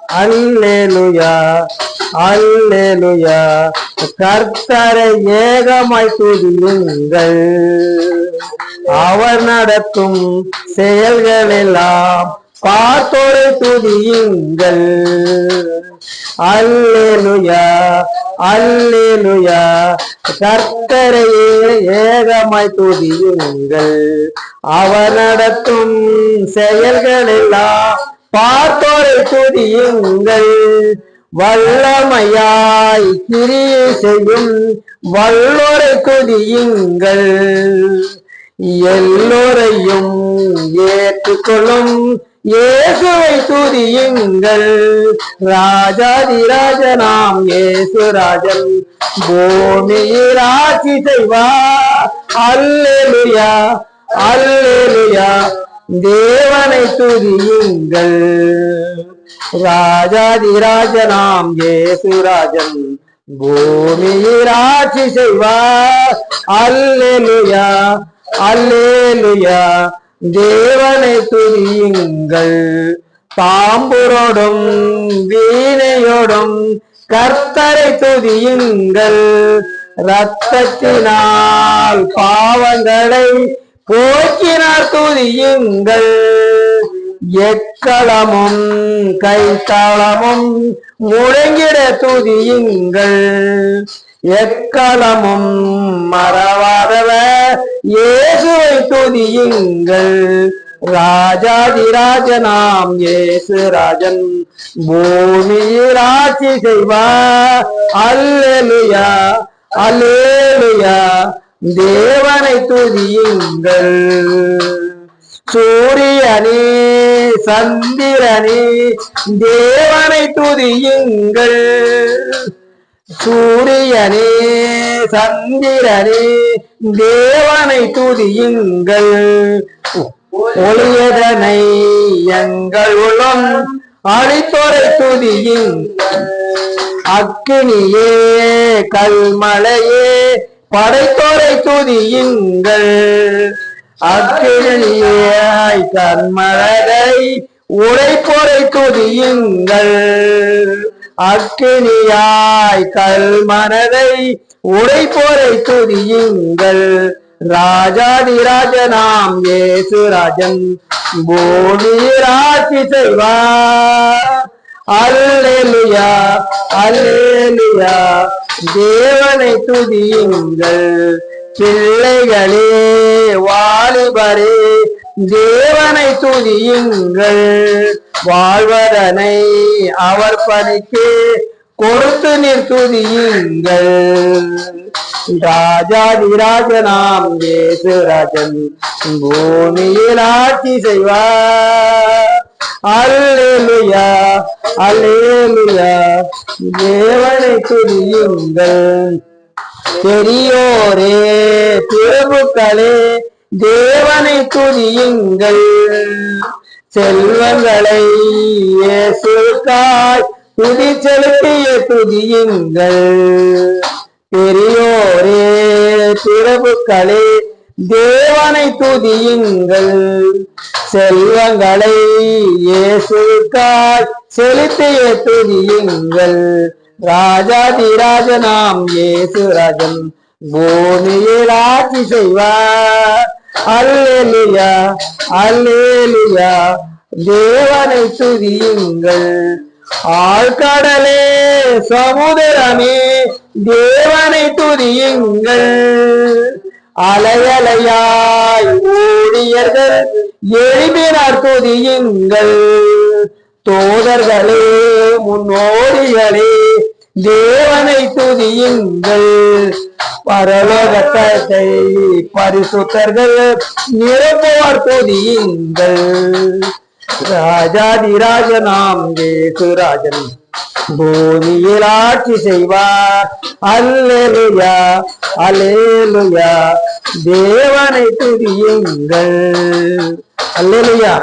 அல்லேலுயா அல்லேலுயா. கர்த்தரை ஏகமாய் துதியுங்கள், அவர் நடத்தும் செயல்கள் எல்லாம் பார்த்தோரை துதியுங்கள். அல்லேலுயா அல்லேலுயா. கர்த்தரையே ஏகமாய் துதியுங்கள், அவர் நடத்தும் செயல்கள் எல்லாம் பார்த்தோரை துதியுங்கள். வல்லமையாய் கிரியை செய்யும் வல்லோரை துதியுங்கள். எல்லோரையும் ஏற்றுக்கொள்ளும் இயேசுவை துதியுங்கள். ராஜாதிராஜனாம் இயேசுராஜன் பூமியில் ஆட்சி செய்வார். அல்லேலுயா அல்லேலுயா. தேவனை துதியுங்கள். ராஜாதிராஜனாம் இயேசுராஜன் பூமியில் ஆட்சி செய்வார். அல்லேலுயா அல்லேலுயா. தேவனை துதியுங்கள். தாம்பூரோடும் வீணையோடும் கர்த்தரை துதியுங்கள். இரத்தத்தினால் பாவங்களை போக்கினார் துதியுங்கள். எக்களமும் கைத்தாளமும் முழங்கிட துதியுங்கள். எக்களமும் மறவாதவர் இயேசுவை துதியுங்கள். ராஜாதிராஜனாம் இயேசுராஜன் பூமியில் ஆட்சி செய்வார். அல்லேலுயா அல்லேலுயா. தேவனை துதியுங்கள். சூரியனே சந்திரனே தேவனை துதியுங்கள். சூரியனே சந்திரனே தேவனை துதியுங்கள். ஒளியதனை எங்கள் உள்ளம் அழித்தோரை துதியுங்கள். அக்கினியே கல்மலையே படைத்தோரை துதியுங்கள். அக்கினியாய் கண்மலை உழைப்போரை துதியுங்கள். அக்கினியாய் கல்மனதை உழைப்போரை துதியுங்கள். ராஜாதிராஜனாம் இயேசுராஜன் பூமியில் ஆட்சி செய்வார். அல்லேலுயா அல்லேலுயா. தேவனை துதியுங்கள். பிள்ளைகளே வாலிபரே தேவனை துதியுங்கள். வாழ்வதனை அவர் பணிக்கு கொடுத்து நீர் துதியுங்கள். ராஜாதிராஜனாம் இயேசுராஜன் பூமியில் ஆட்சி செய்வார். அல்லேலுயா அல்லேலுயா. தேவனை துதியுங்கள். பெரியோரே பிரபுக்களே தேவனை துதியுங்கள். செல்வங்களை இயேசுவுக்காய் துதி செலுத்திய துதியுங்கள். பெரியோரே பிரபுக்களே தேவனை துதியுங்கள். செல்வங்களை இயேசுவுக்காய் செலுத்திய துதியுங்கள். ராஜாதிராஜனாம் இயேசுராஜன் பூமியில் ஆட்சி செய்வார். அல்லேலுயா அல்லேலுயா. தேவனை துதியுங்கள். ஆழ்கடலே சமுதிரமே தேவனை துதியுங்கள். அலையலையாய் ஊழியர்கள் எழுப்பினார் துதியுங்கள். தோதர்களே முன்னோடிகளே தேவனை துதியுங்கள். பரலோகத்தை பரிசுத்தர்கள் நிரப்புவார் துதியுங்கள். ராஜாதிராஜனாம் இயேசுராஜன் பூமியில் ஆட்சி செய்வார். அல்லேலுயா அல்லேலுயா. தேவனை துதியுங்கள். அல்லேலுயா.